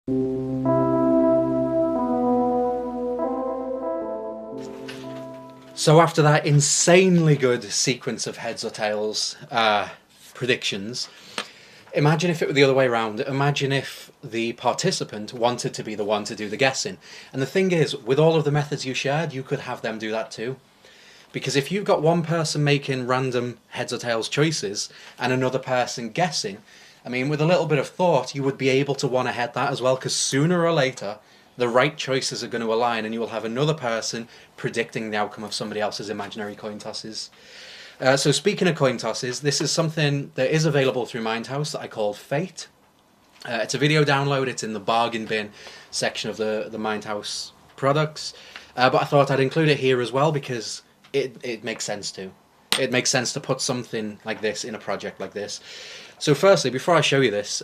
So after that insanely good sequence of heads or tails predictions, imagine if it were the other way around. Imagine if the participant wanted to be the one to do the guessing. And the thing is, with all of the methods you shared, you could have them do that too. Because if you've got one person making random heads or tails choices and another person guessing, I mean, with a little bit of thought, you would be able to want to head that as well, because sooner or later, the right choices are going to align and you will have another person predicting the outcome of somebody else's imaginary coin tosses. So speaking of coin tosses, this is something that is available through Mindhouse that I call Fate. It's a video download. It's in the bargain bin section of the Mindhouse products. But I thought I'd include it here as well because it makes sense to. It makes sense to put something like this in a project like this. So firstly, before I show you this,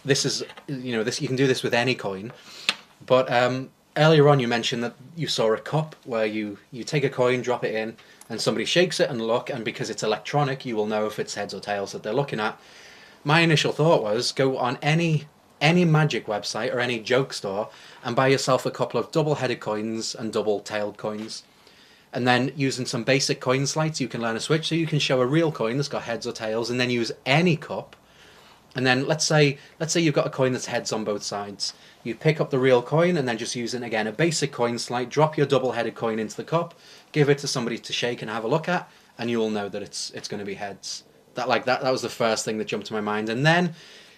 this is, this, you can do this with any coin. But earlier on you mentioned that you saw a cup where you take a coin, drop it in, and somebody shakes it and look, and because it's electronic, you will know if it's heads or tails that they're looking at. My initial thought was go on any magic website or any joke store and buy yourself a couple of double-headed coins and double-tailed coins. And then using some basic coin sleights, you can learn a switch, so you can show a real coin that's got heads or tails, and then use any cup. And then let's say you've got a coin that's heads on both sides. You pick up the real coin and then just using, again, a basic coin sleight, drop your double-headed coin into the cup, give it to somebody to shake and have a look at, and you'll know that it's going to be heads. That was the first thing that jumped to my mind. And then,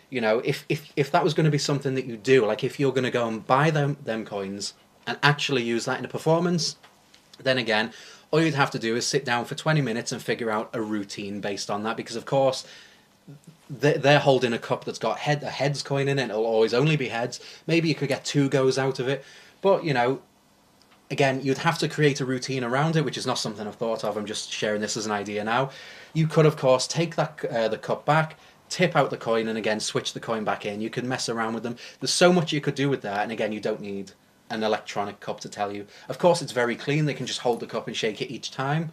if that was going to be something that you do, like if you're going to go and buy them coins and actually use that in a performance, then again, all you'd have to do is sit down for 20 minutes and figure out a routine based on that, because of course they're holding a cup that's got a heads coin in it. It'll always only be heads. Maybe you could get 2 goes out of it, but again, you'd have to create a routine around it, which is not something I've thought of. I'm just sharing this as an idea now. You could, of course, take that the cup back, tip out the coin, and again switch the coin back in. You could mess around with them. There's so much you could do with that, and again, you don't need an electronic cup to tell you. Of course, it's very clean. They can just hold the cup and shake it each time.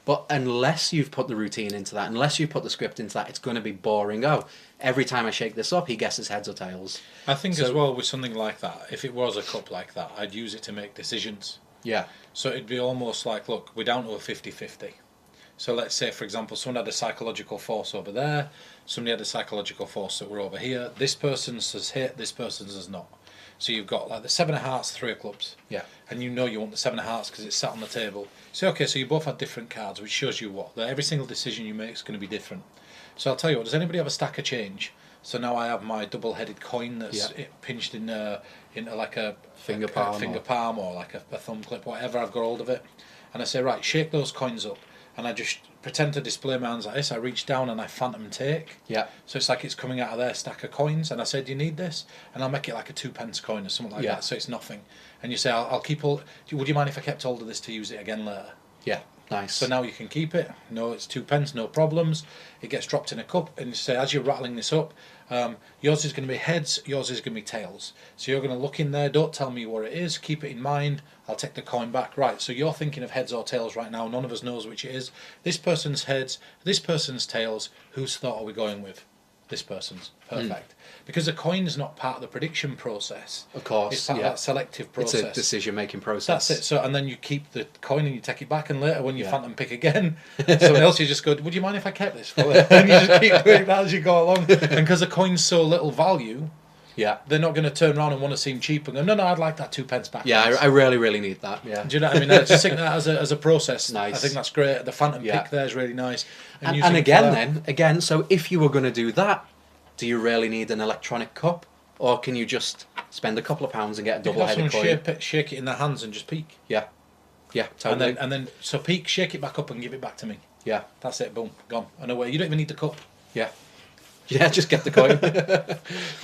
But unless you've put the routine into that, unless you've put the script into that, it's going to be boring. Oh, every time I shake this up, he guesses heads or tails. I think as well with something like that, if it was a cup like that, I'd use it to make decisions. Yeah. So it'd be almost like, look, we're down to a 50-50. So let's say, for example, someone had a psychological force over there, somebody had a psychological force that were over here. This person's has hit, this person's has not. So you've got like the 7 of hearts, 3 of clubs. Yeah. And you know you want the 7 of hearts because it's sat on the table. So okay, so you both had different cards, which shows you what? That every single decision you make is going to be different. So I'll tell you what, does anybody have a stack of change? So now I have my double-headed coin that's pinched into like a finger palm or like a thumb clip, whatever, I've got hold of it. And I say, right, shake those coins up. And I just pretend to display my hands like this. I reach down and I phantom take. Yeah. So it's like it's coming out of their stack of coins. And I say, do you need this? And I'll make it like a 2p coin or something like that. So it's nothing. And you say, I'll keep hold. Would you mind if I kept hold of this to use it again later? Yeah. Nice. So now you can keep it. No, it's 2p, no problems. It gets dropped in a cup. And you say, as you're rattling this up, yours is going to be heads, yours is going to be tails. So you're going to look in there, don't tell me what it is, keep it in mind, I'll take the coin back. Right, so you're thinking of heads or tails right now, none of us knows which it is. This person's heads, this person's tails, whose thought are we going with? This person's. Perfect. Because the coin is not part of the prediction process. Of course, it's part of that selective process. It's a decision-making process. That's it. So, and then you keep the coin and you take it back, and later when you phantom pick again, someone else, you just go, would you mind if I kept this for you? And you just keep doing that as you go along. And because the coin's so little value, they're not going to turn around and want to seem cheap and go, no, I'd like that 2p back. Yeah, I really need that. Yeah. Do you know what I mean? I just think that as a process, nice. I think that's great. The phantom pick there is really nice. And again, so if you were going to do that, do you really need an electronic cup? Or can you just spend a couple of pounds and get a double-headed coin? Shake it in their hands and just peek. Yeah. Yeah, totally. And then so peek, shake it back up and give it back to me. Yeah. That's it, boom, gone. And away. You don't even need the cup. Yeah. Yeah, just get the coin.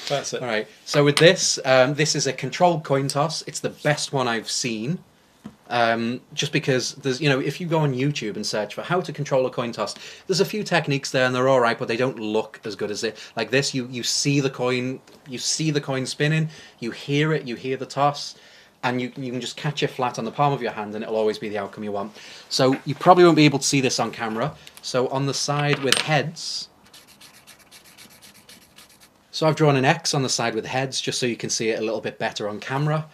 That's it. All right. So with this, this is a controlled coin toss. It's the best one I've seen. Just because there's, if you go on YouTube and search for how to control a coin toss, there's a few techniques there and they're all right, but they don't look as good as it. Like this, you see the coin spinning, you hear it, you hear the toss, and you can just catch it flat on the palm of your hand and it'll always be the outcome you want. So you probably won't be able to see this on camera. So on the side with heads, So I've drawn an X on the side with heads, just so you can see it a little bit better on camera.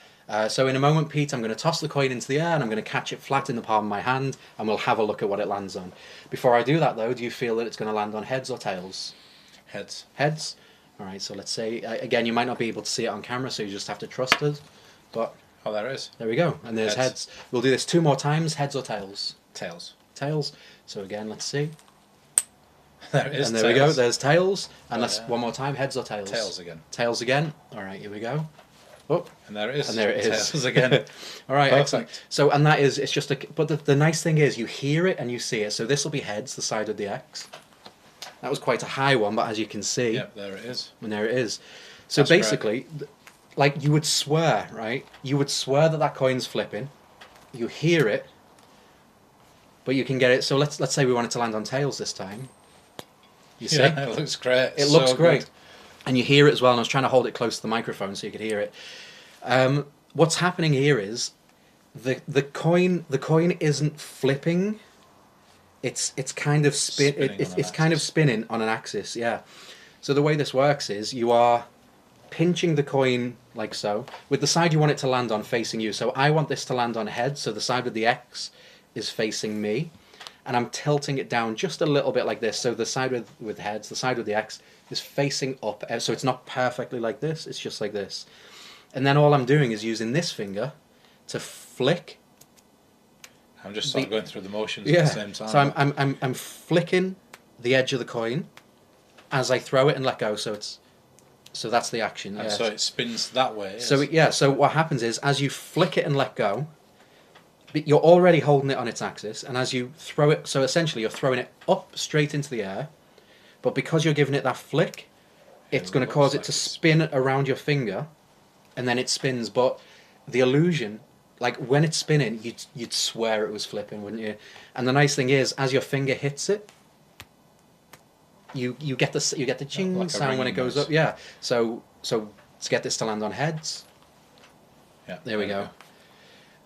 So in a moment, Pete, I'm going to toss the coin into the air and I'm going to catch it flat in the palm of my hand, and we'll have a look at what it lands on. Before I do that, though, do you feel that it's going to land on heads or tails? Heads. Heads? Alright, so let's say, again, you might not be able to see it on camera, so you just have to trust us. But Oh, there it is. there we go, and there's heads. We'll do this 2 more times, heads or tails? Tails. Tails. So again, let's see. There it is. And there we go, there's tails. And let's one more time, heads or tails? Tails again. Tails again. Alright, here we go. Oh, and there it is. And there it is. Tails again. Alright, excellent. Perfect. So, and that is, it's just a, but the nice thing is you hear it and you see it. So this will be heads, the side of the X. That was quite a high one, but as you can see. Yep, there it is. And there it is. So That's basically, like you would swear, right? You would swear that that coin's flipping. You hear it, but you can get it. So let's say we wanted to land on tails this time. You see? Yeah, it looks great. It looks great. Good. And you hear it as well, and I was trying to hold it close to the microphone so you could hear it. What's happening here is the coin isn't flipping. It's kind of it's kind of spinning on an axis, yeah. So the way this works is you are pinching the coin like so, with the side you want it to land on facing you. So I want this to land on heads, so the side with the X is facing me, and I'm tilting it down just a little bit like this. So the side with heads, the side with the X is facing up, so it's not perfectly like this, it's just like this. And then all I'm doing is using this finger to flick. I'm just sort of going through the motions at the same time. So I'm flicking the edge of the coin as I throw it and let go. So that's the action. And so it spins that way. So so what happens is as you flick it and let go, you're already holding it on its axis, and as you throw it, so essentially you're throwing it up straight into the air, but because you're giving it that flick, it's going to cause it to spin around your finger, and then it spins. But the illusion, like when it's spinning, you'd swear it was flipping, wouldn't you? And the nice thing is, as your finger hits it, you get the ching like sound when it goes up. Yeah. So to get this to land on heads. Yeah. There we go.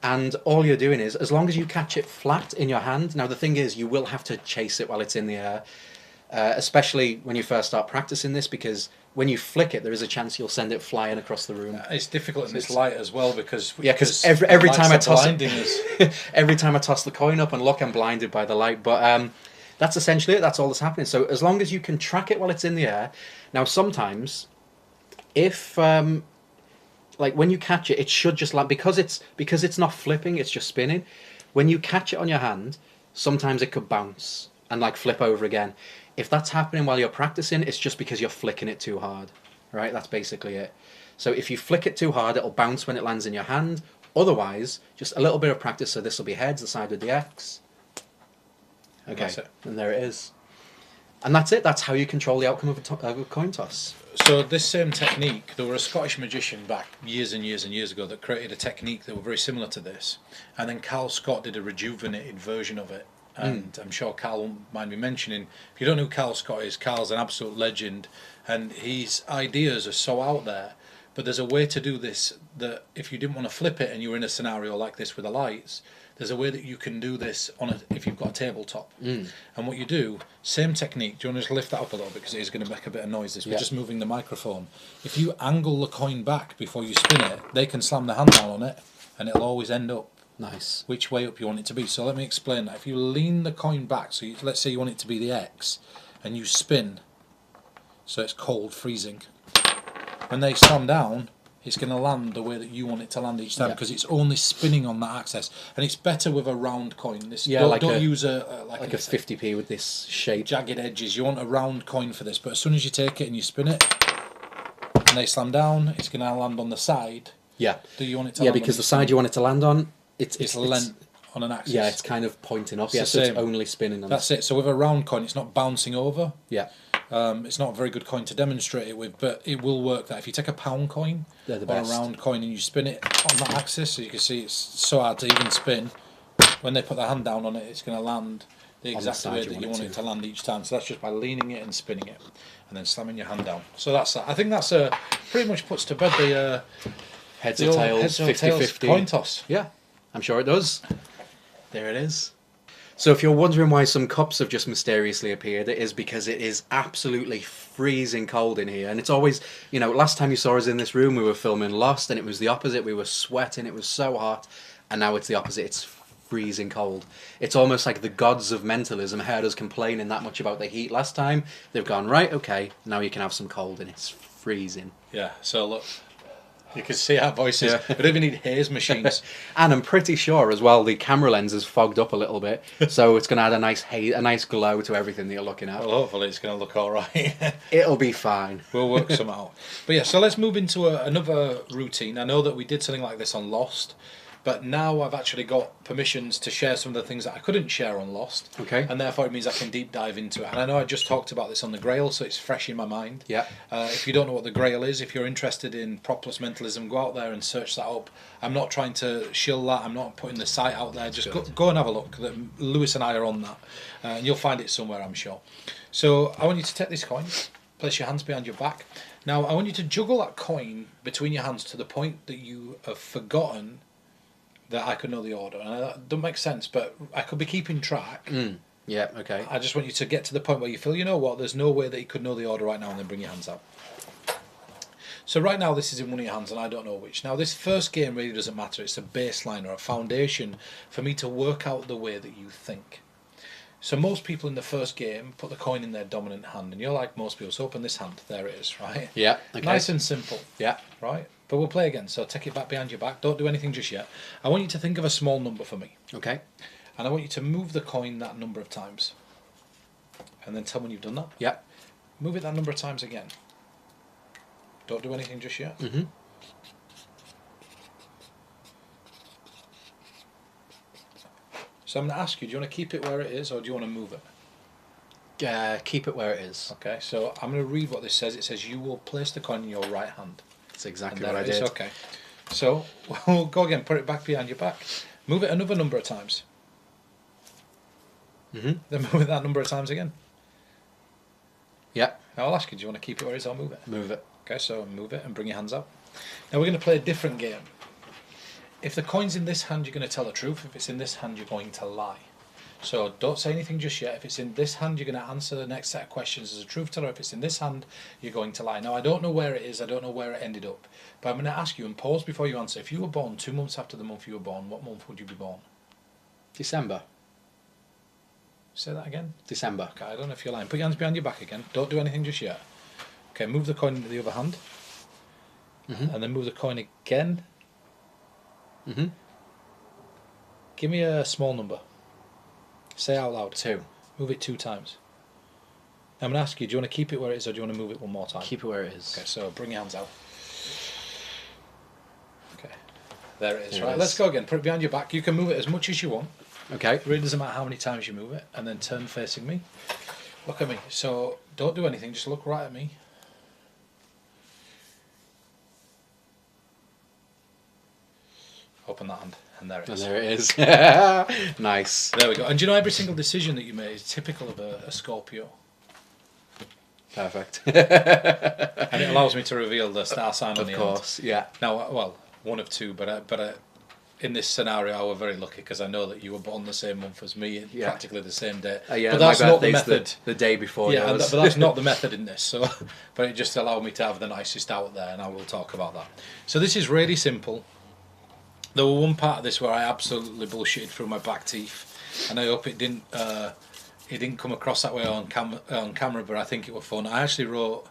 And all you're doing is, as long as you catch it flat in your hand. Now the thing is, you will have to chase it while it's in the air, especially when you first start practicing this, because when you flick it, there is a chance you'll send it flying across the room. It's difficult in this light as well because every time I toss every time I toss the coin up and look, I'm blinded by the light. But that's essentially it. That's all that's happening. So as long as you can track it while it's in the air. Now sometimes, if like when you catch it, it should just land because it's not flipping. It's just spinning. When you catch it on your hand, sometimes it could bounce and like flip over again. If that's happening while you're practicing, it's just because you're flicking it too hard, right? That's basically it. So if you flick it too hard, it'll bounce when it lands in your hand. Otherwise, just a little bit of practice. So this will be heads, the side with the X. Okay, and there it is. And that's it. That's how you control the outcome of a coin toss. So this same technique, there were a Scottish magician back years and years and years ago that created a technique that were very similar to this. And then Carl Scott did a rejuvenated version of it. And I'm sure Carl won't mind me mentioning, if you don't know who Carl Scott is, Carl's an absolute legend, and his ideas are so out there. But there's a way to do this that if you didn't want to flip it and you were in a scenario like this with the lights, there's a way that you can do this if you've got a tabletop. And what you do, same technique. Do you want to just lift that up a little bit because it is going to make a bit of noise? We're just moving the microphone. If you angle the coin back before you spin it, they can slam their hand down on it, and it'll always end up which way up you want it to be. So let me explain that. If you lean the coin back, so let's say you want it to be the X, and you spin, so it's cold, freezing. When they slam down, it's going to land the way that you want it to land each time because it's only spinning on that axis. And it's better with a round coin. Don't use a 50p with this shape. Jagged edges. You want a round coin for this. But as soon as you take it and you spin it, and they slam down, it's going to land on the side. Yeah. Do you want it to land because the side you want it to land on, it's lent on an axis. Yeah, it's kind of pointing up. So it's only spinning on That's it. So with a round coin, it's not bouncing over. Yeah. It's not a very good coin to demonstrate it with, but it will work. That if you take a pound coin or a round coin and you spin it on that axis, so you can see it's so hard to even spin. When they put their hand down on it, it's going to land the exact way that you want it to land each time. So that's just by leaning it and spinning it, and then slamming your hand down. So that's that. I think that's pretty much puts to bed the heads or tails 50-50 coin toss. Yeah, I'm sure it does. There it is. So if you're wondering why some cups have just mysteriously appeared, it is because it is absolutely freezing cold in here. And it's always, last time you saw us in this room, we were filming Lost, and it was the opposite. We were sweating, it was so hot. And now it's the opposite. It's freezing cold. It's almost like the gods of mentalism heard us complaining that much about the heat last time. They've gone, right, okay, now you can have some cold, and it's freezing. Yeah, so look, you can see our voices. Yeah. We don't even need haze machines. And I'm pretty sure as well the camera lens is fogged up a little bit, so it's going to add a nice glow to everything that you're looking at. Well, hopefully it's going to look all right. It'll be fine. We'll work some out. But yeah, so let's move into another routine. I know that we did something like this on Lost, but now I've actually got permissions to share some of the things that I couldn't share on Lost. Okay. And therefore it means I can deep dive into it. And I know I just talked about this on the Grail, so it's fresh in my mind. Yeah. If you don't know what the Grail is, if you're interested in propolis mentalism, go out there and search that up. I'm not trying to shill that. I'm not putting the site out there. Just go and have a look. Lewis and I are on that. And you'll find it somewhere, I'm sure. So I want you to take this coin, place your hands behind your back. Now I want you to juggle that coin between your hands to the point that you have forgotten that I could know the order. And that doesn't make sense, but I could be keeping track. Yeah, okay. I just want you to get to the point where you feel, you know what, there's no way that you could know the order right now, and then bring your hands out. So right now this is in one of your hands and I don't know which. Now this first game really doesn't matter. It's a baseline or a foundation for me to work out the way that you think. So most people in the first game put the coin in their dominant hand, and you're like most people, so open this hand, there it is, right? Yeah, okay. Nice and simple. Yeah. Right? But we'll play again, so take it back behind your back, don't do anything just yet. I want you to think of a small number for me. Okay. And I want you to move the coin that number of times. And then tell me when you've done that. Yeah. Move it that number of times again. Don't do anything just yet. Mm-hmm. So I'm going to ask you, do you want to keep it where it is or do you want to move it? Keep it where it is. Okay, so I'm going to read what this says. It says you will place the coin in your right hand. That's exactly what I did. Okay. So we'll go again, put it back behind your back. Move it another number of times. Mm-hmm. Then move it that number of times again. Yeah. Now I'll ask you, do you want to keep it where it is or move it? Move it. Okay, so move it and bring your hands up. Now we're going to play a different game. If the coin's in this hand, you're going to tell the truth. If it's in this hand, you're going to lie. So don't say anything just yet. If it's in this hand, you're going to answer the next set of questions as a truth teller. If it's in this hand, you're going to lie. Now, I don't know where it is. I don't know where it ended up. But I'm going to ask you, and pause before you answer. If you were born 2 months after the month you were born, what month would you be born? December. Say that again. December. Okay, I don't know if you're lying. Put your hands behind your back again. Don't do anything just yet. Okay, move the coin into the other hand. Mm-hmm. And then move the coin again. Mm-hmm. Give me a small number. Say out loud. 2. Move it 2 times. I'm going to ask you, do you want to keep it where it is or do you want to move it one more time? Keep it where it is. Okay, so bring your hands out. Okay, there it is. There Right, it is. let's go again. Put it behind your back. You can move it as much as you want. Okay. It really doesn't matter how many times you move it. And then turn facing me. Look at me. So don't do anything. Just look right at me. Open that hand. And there it is. And there it is. Nice. There we go. And do you know every single decision that you make is typical of a Scorpio? Perfect. And it allows me to reveal the star sign on the Of course, yeah. Now, well, one of two, but in this scenario, I were very lucky because I know that you were born the same month as me, Yeah. practically the same day. Yeah, but that's my not the birthday's method. the day before Yeah, yours. but that's not the method in this. So, but it just allowed me to have the nicest out there, and I will talk about that. So this is really simple. There was one part of this where I absolutely bullshitted through my back teeth, and I hope it didn't come across that way on camera. But I think it was fun. I actually wrote.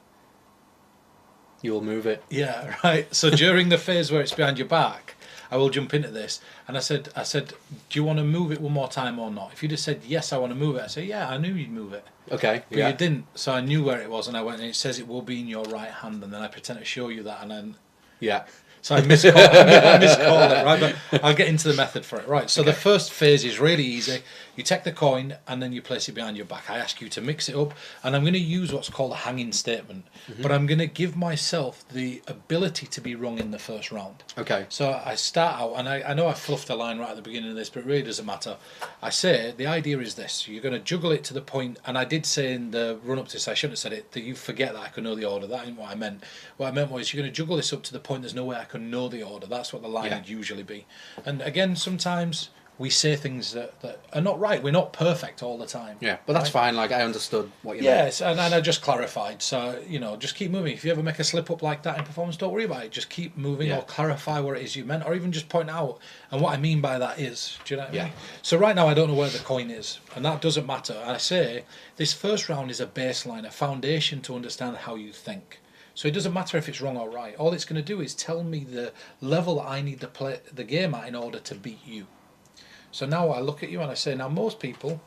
You'll move it. Yeah, right. So during the phase where it's behind your back, I will jump into this. And I said, do you want to move it one more time or not? If you just said, yes, I want to move it, I say, yeah, I knew you'd move it. Okay. But you didn't, so I knew where it was, and I went, and it says it will be in your right hand, and then I pretend to show you that, and then... Yeah. So I miscalled it, right? But I'll get into the method for it. Right, so the first phase is really easy. You take the coin and then you place it behind your back. I ask you to mix it up, and I'm going to use what's called a hanging statement. But I'm going to give myself the ability to be wrong in the first round. Okay. So I start out, and I know I fluffed a line right at the beginning of this, but it really doesn't matter. I say, the idea is this. You're going to juggle it to the point, and I did say in the run-up to this, I shouldn't have said it, that you forget that I could know the order. That ain't what I meant. What I meant was you're going to juggle this up to the point there's no way I can know the order. That's what the line would usually be. And again, sometimes we say things that are not right. We're not perfect all the time. Yeah, but that's right? fine. Like, I understood what you meant. Yes, and I just clarified. So, just keep moving. If you ever make a slip up like that in performance, don't worry about it. Just keep moving Yeah. or clarify what it is you meant, or even just point out. And what I mean by that is, do you know what I Yeah. mean? So right now I don't know where the coin is, and that doesn't matter. I say this first round is a baseline, a foundation to understand how you think. So it doesn't matter if it's wrong or right. All it's going to do is tell me the level I need to play the game at in order to beat you. So now I look at you and I say, now most people,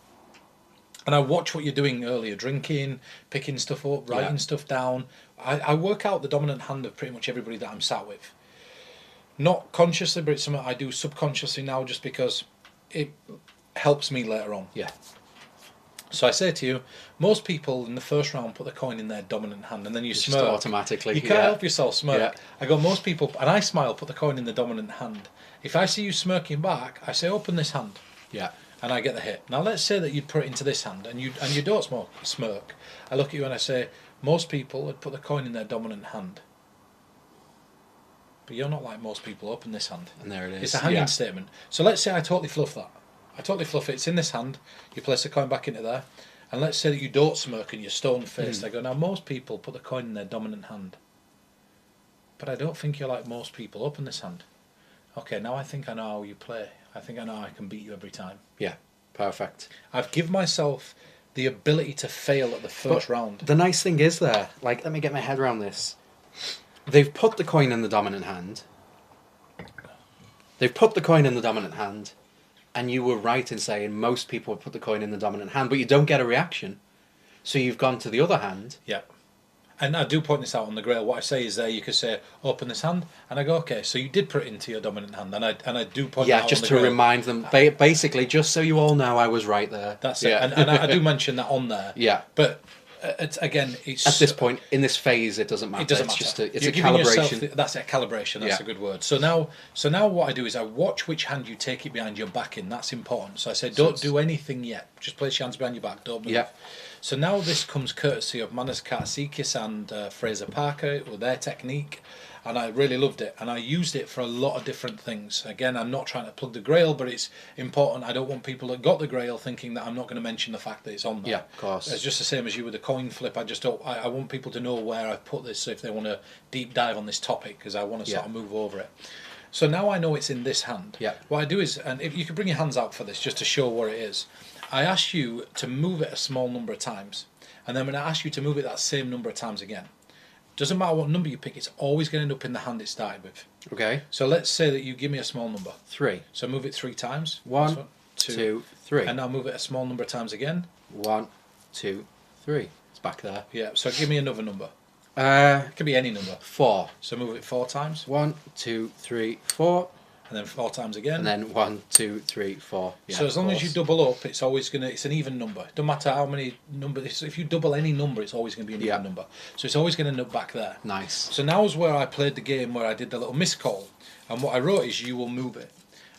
and I watch what you're doing earlier, drinking, picking stuff up, writing stuff down. I work out the dominant hand of pretty much everybody that I'm sat with. Not consciously, but it's something I do subconsciously now just because it helps me later on. Yeah. So I say to you, most people in the first round put the coin in their dominant hand, and then you Just smirk. automatically. You can't help yourself smirk. Yeah. I go, most people, and I smile, put the coin in the dominant hand. If I see you smirking back, I say, open this hand. Yeah. And I get the hit. Now let's say that you'd put it into this hand and you don't smirk. I look at you and I say, most people would put the coin in their dominant hand. But you're not like most people. Open this hand. And there it is. It's a hanging statement. So let's say I totally fluff that. I totally fluff it. It's in this hand. You place the coin back into there. And let's say that you don't smirk and you're stone-faced. I go, now most people put the coin in their dominant hand. But I don't think you're like most people. Open this hand. Okay, now I think I know how you play. I think I know I can beat you every time. Yeah. Perfect. I've given myself the ability to fail at the first round. The nice thing is there, like, let me get my head around this. They've put the coin in the dominant hand. And you were right in saying most people put the coin in the dominant hand, but you don't get a reaction. So you've gone to the other hand. Yeah. And I do point this out on the Grail. What I say is there, you could say, open this hand. And I go, okay, so you did put it into your dominant hand. And I do point that out just on the to Grail. remind them. Basically, just so you all know I was right there. That's it. And I do mention that on there. Yeah. But it's again, it's... At this point, in this phase, it doesn't matter. It doesn't it's matter. Just it's You're a giving yourself calibration. that's a calibration. That's a good word. So now what I do is I watch which hand you take it behind your back in. That's important. So I say, don't do anything yet. Just place your hands behind your back. Don't move. Yeah. So now this comes courtesy of Manas Kartsikis and Fraser Parker with their technique, and I really loved it, and I used it for a lot of different things. Again, I'm not trying to plug the Grail, but it's important. I don't want people that got the Grail thinking that I'm not going to mention the fact that it's on there. Yeah, of course. It's just the same as you with the coin flip. I want people to know where I've put this, so if they want to deep dive on this topic, because I want to sort of move over it. So now I know it's in this hand. Yeah. What I do is, and if you could bring your hands out for this, just to show where it is, I ask you to move it a small number of times, and then when I ask you to move it that same number of times again, doesn't matter what number you pick, it's always going to end up in the hand it started with. Okay. So let's say that you give me a small number. 3. So move it 3 times. One, One, 2, 3. And now move it a small number of times again. 1, 2, 3. It's back there. Yeah, so give me another number. Uh, It could be any number. 4. So move it 4 times, 1, 2, 3, 4. and then 4 times again. And then 1, 2, 3, 4. Yeah, So as long of as you course. double up, it's always it's an even number. It doesn't matter how many numbers. If you double any number, it's always going to be an even number. So it's always going to end up back there. Nice. So now is where I played the game where I did the little miscall, and what I wrote is you will move it,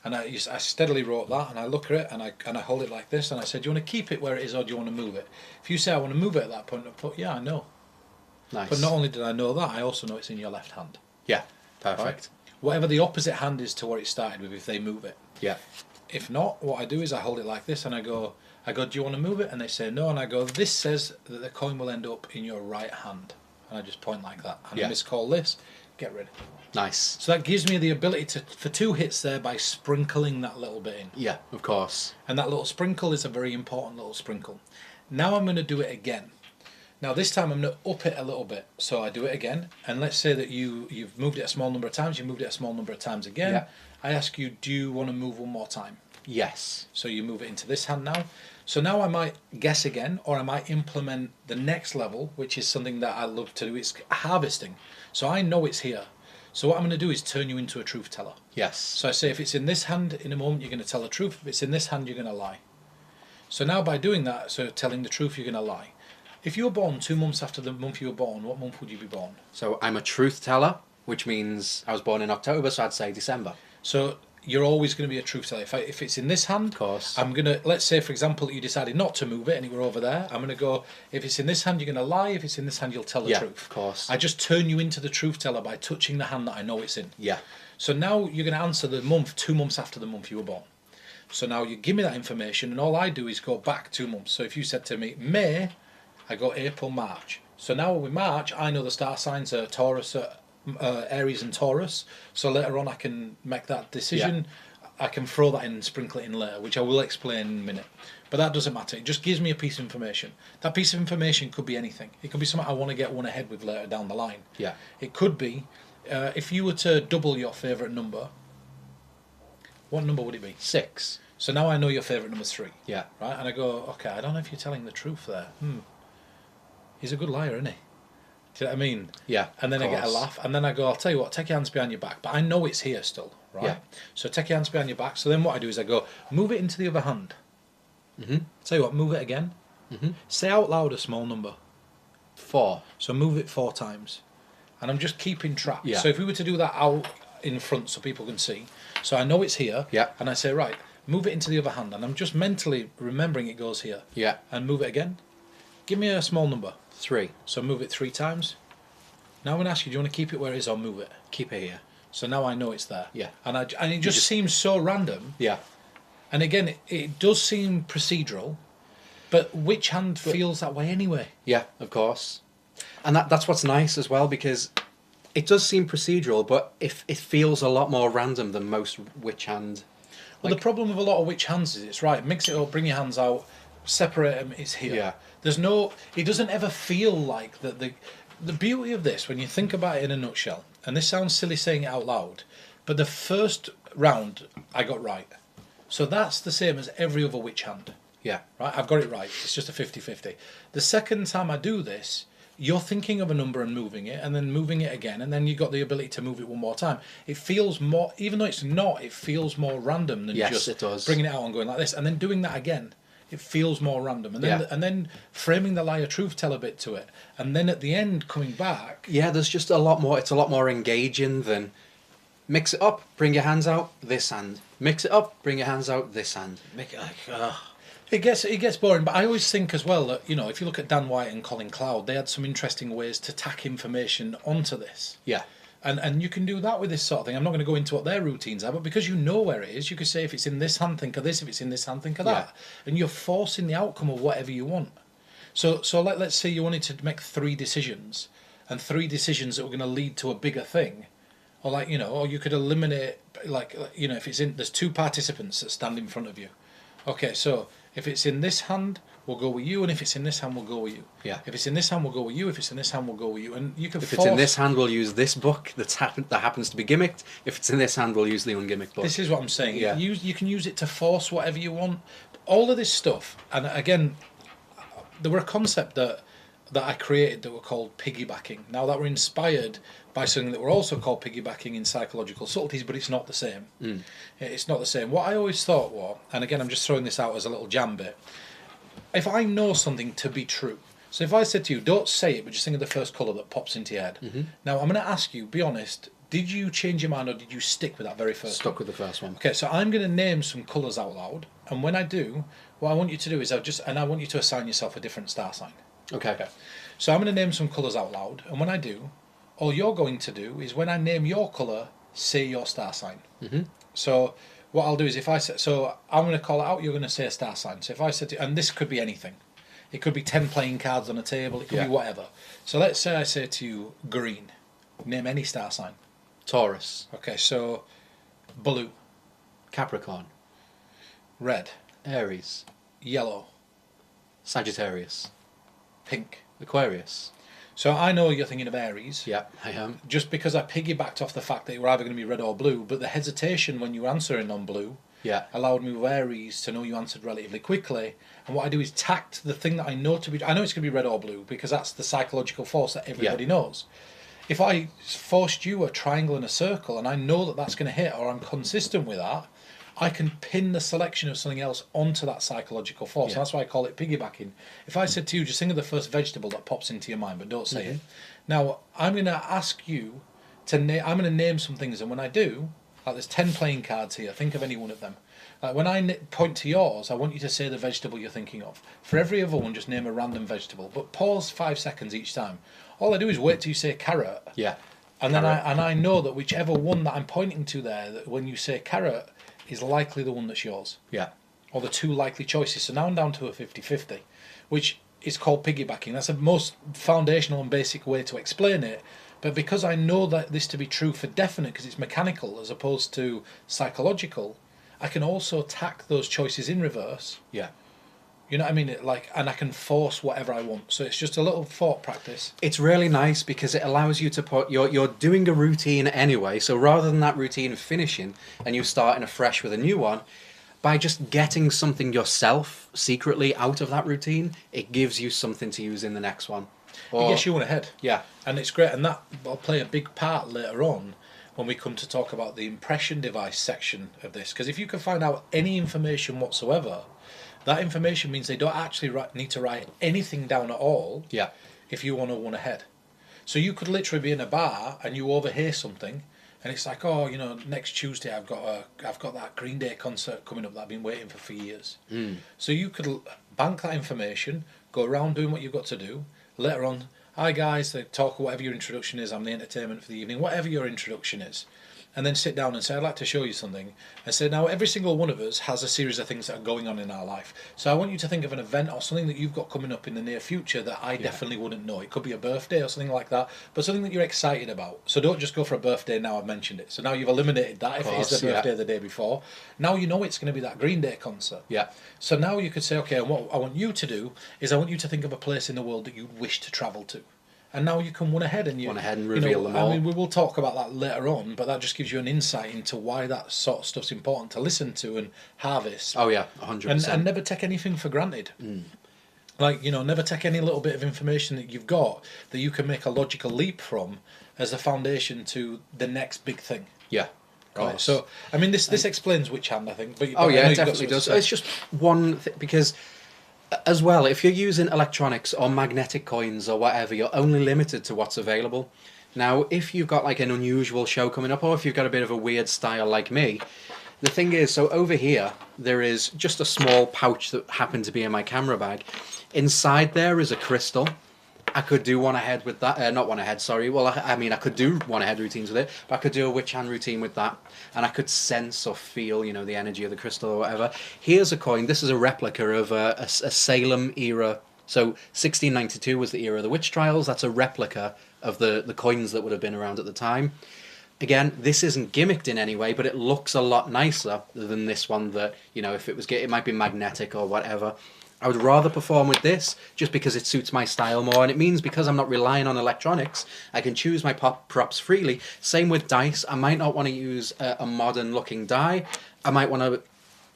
and I steadily wrote that, and I look at it and I hold it like this, and I said, do you want to keep it where it is or do you want to move it? If you say I want to move it at that point, I put yeah, I know. Nice. But not only did I know that, I also know it's in your left hand. Yeah. Perfect. Right? Whatever the opposite hand is to what it started with, if they move it. Yeah. If not, what I do is I hold it like this and I go, do you want to move it? And they say no, and I go, this says that the coin will end up in your right hand. And I just point like that. And I miscall this, get rid. Nice. So that gives me the ability for 2 hits there by sprinkling that little bit in. Yeah, of course. And that little sprinkle is a very important little sprinkle. Now I'm going to do it again. Now this time I'm going to up it a little bit. So I do it again, and let's say that you've moved it a small number of times, you moved it a small number of times again. Yeah. I ask you, do you want to move one more time? Yes. So you move it into this hand now. So now I might guess again, or I might implement the next level, which is something that I love to do. It's harvesting. So I know it's here. So what I'm going to do is turn you into a truth teller. Yes. So I say if it's in this hand, in a moment you're going to tell the truth. If it's in this hand, you're going to lie. So now by doing that, so telling the truth, you're going to lie. If you were born 2 months after the month you were born, what month would you be born? So I'm a truth teller, which means I was born in October, so I'd say December. So you're always going to be a truth teller. If it's in this hand, Of course. I'm going to, let's say for example you decided not to move it and you were over there, I'm going to go, if it's in this hand you're going to lie, if it's in this hand you'll tell the truth. Of course. I just turn you into the truth teller by touching the hand that I know it's in. Yeah. So now you're going to answer the month 2 months after the month you were born. So now you give me that information, and all I do is go back 2 months. So if you said to me May, I go April, March. So now with March, I know the star signs are Taurus, Aries, and Taurus. So later on, I can make that decision. I can throw that in and sprinkle it in later, which I will explain in a minute. But that doesn't matter. It just gives me a piece of information. That piece of information could be anything. It could be something I want to get one ahead with later down the line. Yeah. It could be, if you were to double your favourite number, what number would it be? 6. So now I know your favourite number 3. Yeah. Right? And I go, okay, I don't know if you're telling the truth there. He's a good liar, isn't he? Do you know what I mean? Yeah. And then I get a laugh, and then I go, I'll tell you what, take your hands behind your back. But I know it's here still, right? Yeah. So take your hands behind your back. So then what I do is I go, move it into the other hand. Tell you what, move it again. Say out loud a small number. 4. So move it 4 times. And I'm just keeping track. Yeah. So if we were to do that out in front so people can see. So I know it's here. Yeah. And I say, right, move it into the other hand. And I'm just mentally remembering it goes here. Yeah. And move it again. Give me a small number. 3. So move it 3 times. Now I'm going to ask you, do you want to keep it where it is or move it? Keep it here. So now I know it's there. Yeah. And it just seems so random. Yeah. And again, it does seem procedural, but which hand feels that way anyway? Yeah, of course. And that's what's nice as well, because it does seem procedural, but it feels a lot more random than most witch hand. Well, the problem with a lot of witch hands is it's right, mix it up, bring your hands out, separate them, it's here. Yeah. It doesn't ever feel like that. The beauty of this, when you think about it in a nutshell, and this sounds silly saying it out loud, but the first round I got right. So that's the same as every other witch hand. Yeah. Right? I've got it right. It's just a 50-50. The second time I do this, you're thinking of a number and moving it, and then moving it again, and then you've got the ability to move it one more time. It feels more, even though it's not, it feels more random than Yes, it does. bringing it out and going like this, and then doing that again. It feels more random, and then framing the lie or truth teller bit to it, and then at the end coming back. Yeah, there's just a lot more. It's a lot more engaging than mix it up, bring your hands out, this hand. Mix it up, bring your hands out, this hand. Make it like, It gets boring, but I always think as well that, you know, if you look at Dan White and Colin Cloud, they had some interesting ways to tack information onto this. Yeah. And you can do that with this sort of thing. I'm not going to go into what their routines are, but because you know where it is, you could say if it's in this hand, think of this. If it's in this hand, think of that. And you're forcing the outcome of whatever you want. So let's say you wanted to make 3 decisions, and 3 decisions that were going to lead to a bigger thing. Or like, you know, or you could eliminate, like, you know, if it's in, there's 2 participants that stand in front of you. Okay, so if it's in this hand, we'll go with you, and if it's in this hand, we'll go with you. Yeah. If it's in this hand, we'll go with you. If it's in this hand, we'll go with you. And you can. If it's in this hand, we'll use this book that happens to be gimmicked. If it's in this hand, we'll use the ungimmicked book. This is what I'm saying. Yeah. You can use it to force whatever you want. All of this stuff, and again, there were a concept that I created that were called piggybacking. Now that were inspired by something that were also called piggybacking in psychological subtleties, but it's not the same. It's not the same. What I always thought was, and again, I'm just throwing this out as a little jam bit. If I know something to be true, so if I said to you, don't say it, but just think of the first colour that pops into your head. Now, I'm going to ask you, be honest, did you change your mind or did you stick with that very first Stuck with the first one. Okay, so I'm going to name some colours out loud, and when I do, what I want you to do is I want you to assign yourself a different star sign. Okay. So I'm going to name some colours out loud, and when I do, all you're going to do is when I name your colour, say your star sign. So what I'll do is if I say, so I'm going to call it out, you're going to say a star sign. So if I said, and this could be anything. It could be 10 playing cards on a table, it could be whatever. So let's say I say to you, green. Name any star sign. Taurus. Okay, so blue. Capricorn. Red. Aries. Yellow. Sagittarius. Pink. Aquarius. So I know you're thinking of Aries. Yeah, I am. Just because I piggybacked off the fact that you were either going to be red or blue, but the hesitation when you were answering on blue allowed me with Aries to know you answered relatively quickly. And what I do is tact the thing that I know to be... I know it's going to be red or blue because that's the psychological force that everybody knows. If I forced you a triangle and a circle and I know that that's going to hit or I'm consistent with that, I can pin the selection of something else onto that psychological force. And that's why I call it piggybacking. If I said to you, just think of the first vegetable that pops into your mind, but don't say it. Now, I'm going to ask you to I'm going to name some things, and when I do, like there's 10 playing cards here, think of any one of them. Like when I point to yours, I want you to say the vegetable you're thinking of. For every other one, just name a random vegetable, but pause 5 seconds each time. All I do is wait till you say carrot. Yeah. And then I know that whichever one that I'm pointing to there, that when you say carrot, is likely the one that's yours, Yeah. or the two likely choices. So now I'm down to a 50-50, which is called piggybacking. That's the most foundational and basic way to explain it. But because I know that this to be true for definite, because it's mechanical as opposed to psychological, I can also tack those choices in reverse. Yeah. You know what I mean? And I can force whatever I want. So it's just a little thought practice. It's really nice because it allows you to put you're doing a routine anyway. So rather than that routine finishing and you starting afresh with a new one, by just getting something yourself secretly out of that routine, it gives you something to use in the next one. It gets you on ahead. Yeah. And it's great. And that will play a big part later on when we come to talk about the impression device section of this. Because if you can find out any information whatsoever, that information means they don't actually need to write anything down at all. Yeah. If you want to run ahead. So you could literally be in a bar and you overhear something, and it's like, oh, you know, next Tuesday I've got that Green Day concert coming up that I've been waiting for years. So you could bank that information, go around doing what you've got to do. Later on, hi guys, they talk whatever your introduction is. I'm the entertainment for the evening, whatever your introduction is. And then sit down and say, I'd like to show you something. And say, now every single one of us has a series of things that are going on in our life. So I want you to think of an event or something that you've got coming up in the near future that I definitely wouldn't know. It could be a birthday or something like that, but something that you're excited about. So don't just go for a birthday now I've mentioned it. So now you've eliminated that if it is the birthday the day before. Now you know it's going to be that Green Day concert. Yeah. So now you could say, okay, and what I want you to do is I want you to think of a place in the world that you'd wish to travel to. And now you can run ahead and reveal them all. I mean, we will talk about that later on, but that just gives you an insight into why that sort of stuff's important to listen to and harvest. Oh yeah, 100%. And never take anything for granted. Like, you know, never take any little bit of information that you've got that you can make a logical leap from as a foundation to the next big thing. Yeah. Right. So, I mean, this explains which hand, I think. But yeah, it definitely does. It's just one thing, because as well, if you're using electronics or magnetic coins or whatever, you're only limited to what's available. Now, if you've got like an unusual show coming up, or if you've got a bit of a weird style like me, the thing is, so over here, there is just a small pouch that happened to be in my camera bag. Inside there is a crystal. I could do one ahead with that. Not one ahead, sorry. Well, I mean, I could do one ahead routines with it, but I could do a witch hand routine with that, and I could sense or feel, you know, the energy of the crystal or whatever. Here's a coin. This is a replica of a Salem era. So 1692 was the era of the witch trials. That's a replica of the coins that would have been around at the time. Again, this isn't gimmicked in any way, but it looks a lot nicer than this one that, you know, if it might be magnetic or whatever. I would rather perform with this just because it suits my style more, and it means because I'm not relying on electronics, I can choose my props freely. Same with dice. I might not want to use a modern looking die. I might want to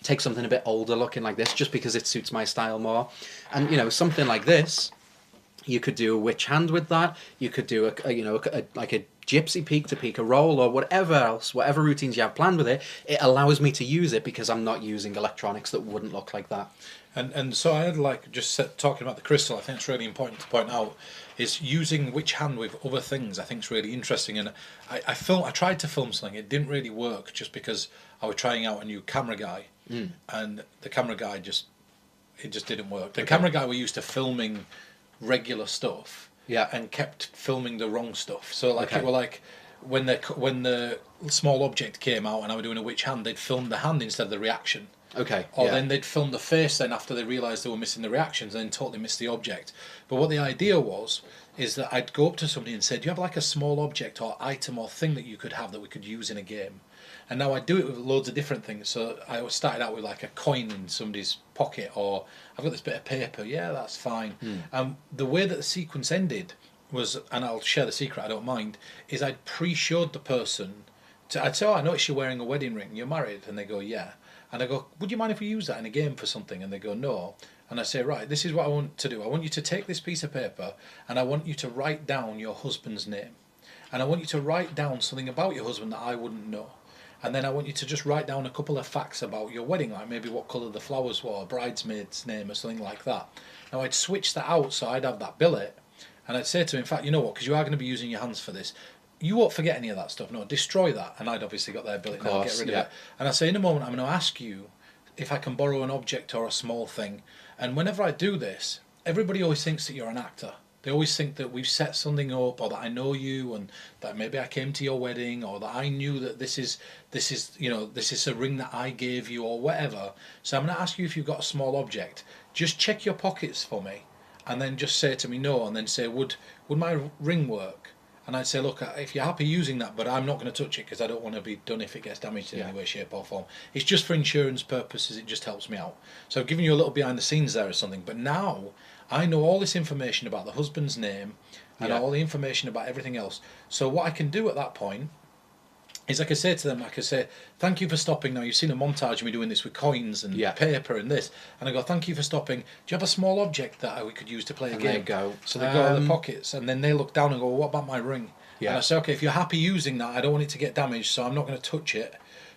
take something a bit older looking like this just because it suits my style more. And, you know, something like this, you could do a witch hand with that. You could do like a gypsy peek to peek a roll or whatever else, whatever routines you have planned with it. It allows me to use it because I'm not using electronics that wouldn't look like that. And so I had talking about the crystal. I think it's really important to point out is using witch hand with other things. I think is really interesting. And I tried to film something. It didn't really work just because I was trying out a new camera guy, and the camera guy it just didn't work. The camera guy were used to filming regular stuff, and kept filming the wrong stuff. So it were like when the small object came out and I was doing a witch hand, they'd film the hand instead of the reaction. Then they'd film the face then after they realised they were missing the reactions and then totally missed the object. But what the idea is that I'd go up to somebody and say, do you have like a small object or item or thing that you could have that we could use in a game? And now I do it with loads of different things. So I started out with like a coin in somebody's pocket, or I've got this bit of paper. Yeah, that's fine. The way that the sequence ended was, and I'll share the secret, I don't mind, is I'd pre-showed the person. I'd say, oh, I noticed you're wearing a wedding ring. You're married? And they go, yeah. And I go, would you mind if we use that in a game for something? And they go, no. And I say, right, this is what I want to do. I want you to take this piece of paper and I want you to write down your husband's name. And I want you to write down something about your husband that I wouldn't know. And then I want you to just write down a couple of facts about your wedding, like maybe what colour the flowers were, a bridesmaid's name or something like that. Now I'd switch that out so I'd have that billet. And I'd say to him, in fact, you know what, because you are going to be using your hands for this, you won't forget any of that stuff. No, destroy that. And I'd obviously got their billet now, get rid of it. And I say, in a moment, I'm going to ask you if I can borrow an object or a small thing. And whenever I do this, everybody always thinks that you're an actor. They always think that we've set something up, or that I know you, and that maybe I came to your wedding, or that I knew that this is this is a ring that I gave you, or whatever. So I'm going to ask you if you've got a small object. Just check your pockets for me, and then just say to me no, and then say would my ring work? And I'd say, look, if you're happy using that, but I'm not going to touch it because I don't want to be done if it gets damaged in any way, shape or form. It's just for insurance purposes. It just helps me out. So I've given you a little behind the scenes there or something. But now I know all this information about the husband's name and all the information about everything else. So what I can do at that point is I could say to them, I could say, thank you for stopping. Now, you've seen a montage of me doing this with coins and paper and this. And I go, thank you for stopping. Do you have a small object that we could use to play a game? There you go. So they go in their pockets, and then they look down and go, what about my ring? And I say, okay, if you're happy using that, I don't want it to get damaged, so I'm not going to touch it.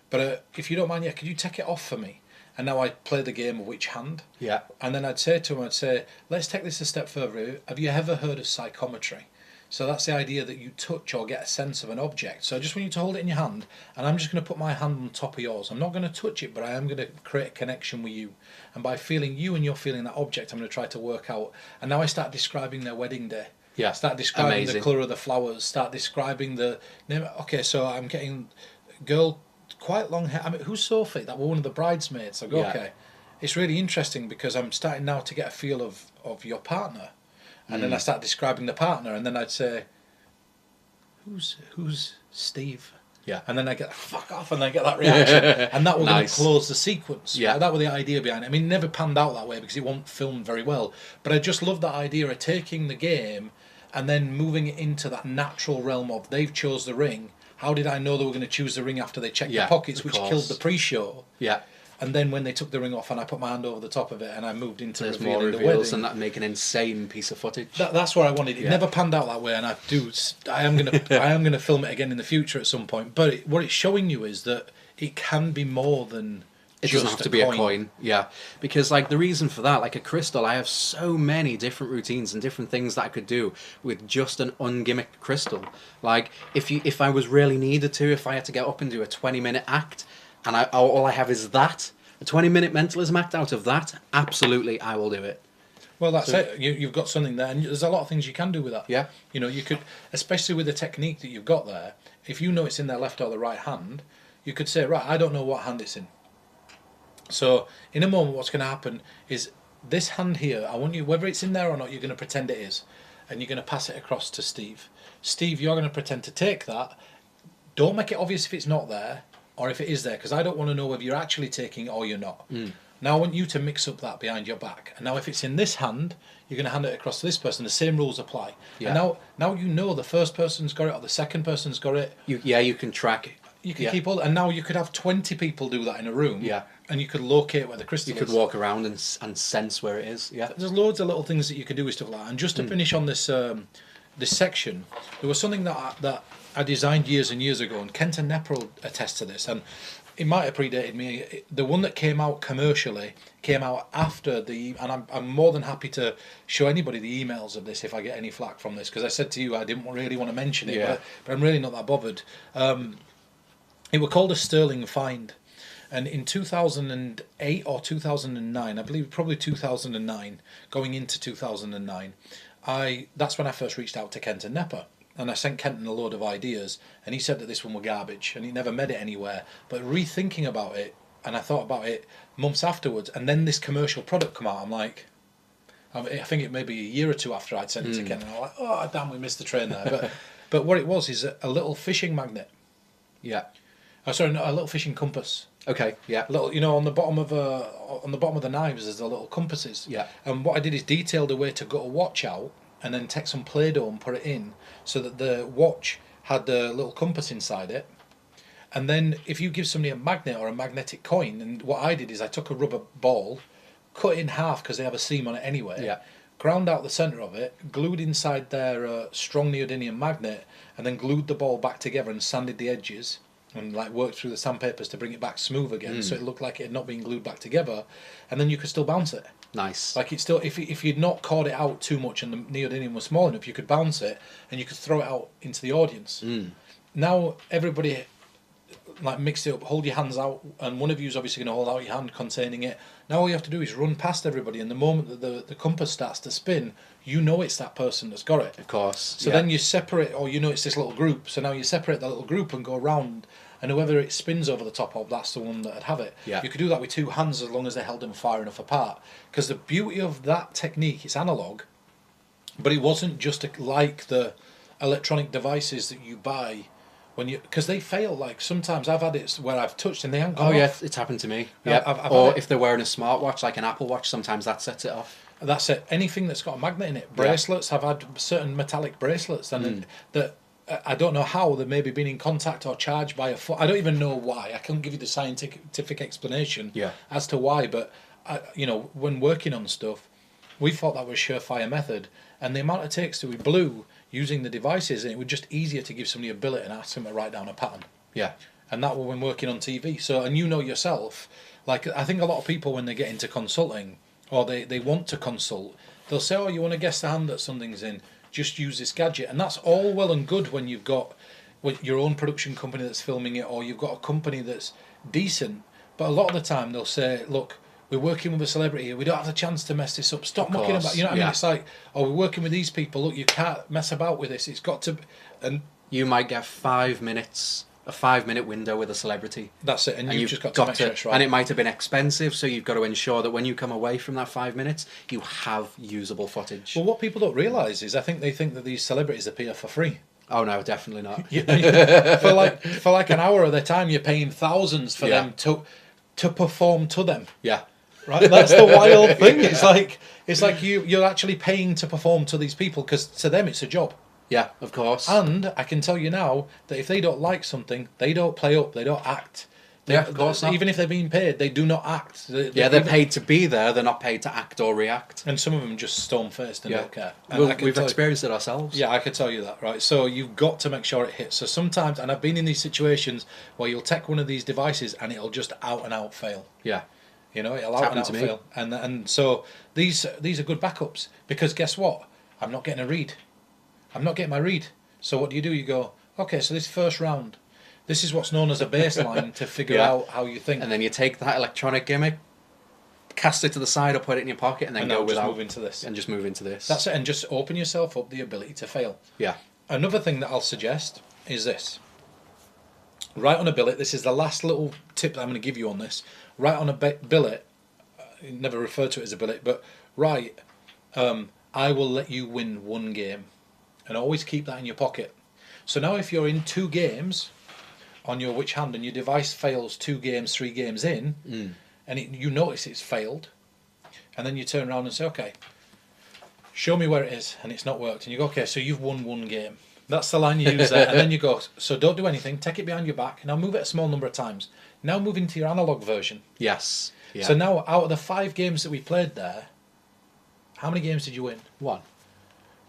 But if you don't mind, could you take it off for me? And now I'd play the game of which hand. Yeah. And then I'd say to them, let's take this a step further. Have you ever heard of psychometry? So that's the idea that you touch or get a sense of an object. So I just want you to hold it in your hand, and I'm just going to put my hand on top of yours. I'm not going to touch it, but I am going to create a connection with you. And by feeling you and you're feeling that object, I'm going to try to work out. And now I start describing their wedding day. Yeah. Start describing the colour of the flowers. Start describing the name. Okay, so I'm getting girl quite long hair. I mean, who's Sophie? That was one of the bridesmaids. I go, okay. It's really interesting because I'm starting now to get a feel of your partner. And then I start describing the partner, and then I'd say, who's Steve? Yeah. And then I get, fuck off, and then I get that reaction. And that will close the sequence. Yeah. Right? That was the idea behind it. I mean, it never panned out that way because it wasn't filmed very well. But I just love that idea of taking the game and then moving it into that natural realm of they've chose the ring. How did I know they were going to choose the ring after they checked the pockets, which killed the pre-show? Yeah. And then when they took the ring off and I put my hand over the top of it and I moved into There's revealing more the reveals wedding. and that make an insane piece of footage. That's where I wanted it. It never panned out that way, and I am gonna film it again in the future at some point. But what it's showing you is that it can be more than it just doesn't have to be a coin. Yeah, because like the reason for that, like a crystal, I have so many different routines and different things that I could do with just an ungimmicked crystal. Like if I was really needed to, if I had to get up and do a 20-minute act, and all I have is that, a 20-minute mentalism act out of that, absolutely I will do it. Well, that's it. You've got something there, and there's a lot of things you can do with that. Yeah. You know, you could, especially with the technique that you've got there, if you know it's in their left or the right hand, you could say, right, I don't know what hand it's in. So in a moment, what's going to happen is this hand here, I want you, whether it's in there or not, you're going to pretend it is, and you're going to pass it across to Steve. Steve, you're going to pretend to take that. Don't make it obvious if it's not there or if it is there, because I don't want to know whether you're actually taking it or you're not. Now I want you to mix up that behind your back. And now if it's in this hand, you're going to hand it across to this person. The same rules apply. Yeah. And now you know the first person's got it or the second person's got it. You can track it. You can keep all, and now you could have 20 people do that in a room. Yeah. And you could locate where the crystal is. You could walk around and sense where it is. Yeah. There's loads of little things that you can do with stuff like that. And just to finish on this this section, there was something that I designed years and years ago, and Kent and Nepper will attest to this, and it might have predated me. The one that came out commercially came out after and I'm more than happy to show anybody the emails of this if I get any flack from this, because I said to you I didn't really want to mention it, but I'm really not that bothered. It was called a Sterling Find, and in 2008 or 2009, I believe probably 2009, going into 2009, that's when I first reached out to Kent and Nepper. And I sent Kenton a load of ideas, and he said that this one was garbage, and he never made it anywhere. But rethinking about it, and I thought about it months afterwards, and then this commercial product come out, I'm like, I think it may be a year or two after I'd sent it to Kenton, and I'm like, oh damn, we missed the train there. But what it was is a little fishing magnet. Yeah. Sorry, no, a little fishing compass. Okay. Yeah. Little, on the bottom of the knives, there's the little compasses. Yeah. And what I did is detailed a way to gut a watch out, and then take some Play-Doh and put it in, so that the watch had the little compass inside it. And then if you give somebody a magnet or a magnetic coin, and what I did is I took a rubber ball, cut it in half because they have a seam on it anyway, ground out the centre of it, glued inside their strong neodymium magnet, and then glued the ball back together and sanded the edges, and like worked through the sandpapers to bring it back smooth again, so it looked like it had not been glued back together, and then you could still bounce it. Nice. Like it's still, if you'd not caught it out too much and the neodymium was small enough, you could bounce it and you could throw it out into the audience. Now everybody like mixed it up, hold your hands out, and one of you is obviously going to hold out your hand containing it. Now all you have to do is run past everybody, and the moment that the compass starts to spin, you know it's that person that's got it. Of course. So then you separate, or you know it's this little group. So now you separate that little group and go around, and whoever it spins over the top of, that's the one that'd have it. Yeah. You could do that with two hands as long as they held them far enough apart. Because the beauty of that technique, it's analog, but it wasn't just like the electronic devices that you buy when you, because they fail. Like sometimes I've had it where I've touched and they haven't gone off. It's happened to me. Yeah, Yeah, or if they're wearing a smartwatch like an Apple Watch, sometimes that sets it off. That's it. Anything that's got a magnet in it. Bracelets. I've had certain metallic bracelets, and that I don't know how they've maybe been in contact or charged by a foot. I don't even know why. I can't give you the scientific explanation as to why. But when working on stuff, we thought that was a surefire method, and the amount it takes to be blue using the devices, and it was just easier to give somebody a billet and ask them to write down a pattern. Yeah. And that was when working on TV. So, and you know yourself, like I think a lot of people when they get into consulting or they want to consult, they'll say, oh, you want to guess the hand that something's in, just use this gadget. And that's all well and good when you've got your own production company that's filming it, or you've got a company that's decent. But a lot of the time they'll say, look, we're working with a celebrity here, we don't have the chance to mess this up. Stop mucking about. You know what I mean? It's like, oh, we're working with these people, look, you can't mess about with this. It's got to... And you might get 5 minutes, a 5-minute window with a celebrity. That's it, and you've just got to make sure it's right. And it might have been expensive, so you've got to ensure that when you come away from that 5 minutes, you have usable footage. Well, what people don't realise is I think they think that these celebrities appear for free. Oh no, definitely not. for like an hour of their time, you're paying thousands for them to perform to them. Yeah. Right, that's the wild thing. It's like you're actually paying to perform to these people because to them it's a job. Yeah, of course. And I can tell you now that if they don't like something, they don't play up, they don't act. Of course not. Even if they're being paid, they do not act. They're paid to be there. They're not paid to act or react. And some of them just stone-faced and don't care. And We've experienced it ourselves. Yeah, I could tell you that, right? So you've got to make sure it hits. So sometimes, and I've been in these situations where you'll take one of these devices and it'll just out and out fail. Yeah. It'll out and out fail. And so these are good backups because guess what? I'm not getting a read. I'm not getting my read. So what do? You go, okay, so this first round, this is what's known as a baseline to figure out how you think. And then you take that electronic gimmick, cast it to the side or put it in your pocket and then go without. Move into this. And just move into this. That's it, and just open yourself up the ability to fail. Yeah. Another thing that I'll suggest is this. Write on a billet, this is the last little tip that I'm going to give you on this. Write on a billet, never refer to it as a billet, but write, I will let you win one game. And always keep that in your pocket. So now if you're in 2 games on your which hand and your device fails 2 games, 3 games in, and you notice it's failed, and then you turn around and say, okay, show me where it is, and it's not worked. And you go, okay, so you've won 1 game. That's the line you use there. And then you go, so don't do anything, take it behind your back, now move it a small number of times. Now move into your analog version. Yes. Yeah. So now out of the 5 games that we played there, how many games did you win? 1.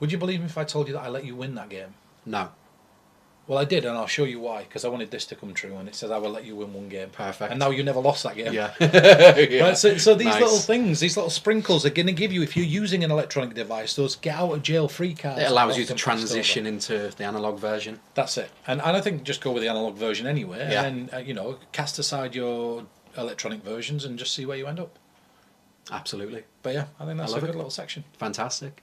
Would you believe me if I told you that I let you win that game? No. Well, I did, and I'll show you why, because I wanted this to come true, and it says I will let you win 1 game. Perfect. And now you never lost that game. Yeah. Right, so these little things, these little sprinkles are going to give you, if you're using an electronic device, those get out of jail free cards. It allows you to transition into the analog version. That's it. And I think just go with the analog version anyway, Yeah. and then, cast aside your electronic versions and just see where you end up. Absolutely. But yeah, I think that's a good little section. Fantastic.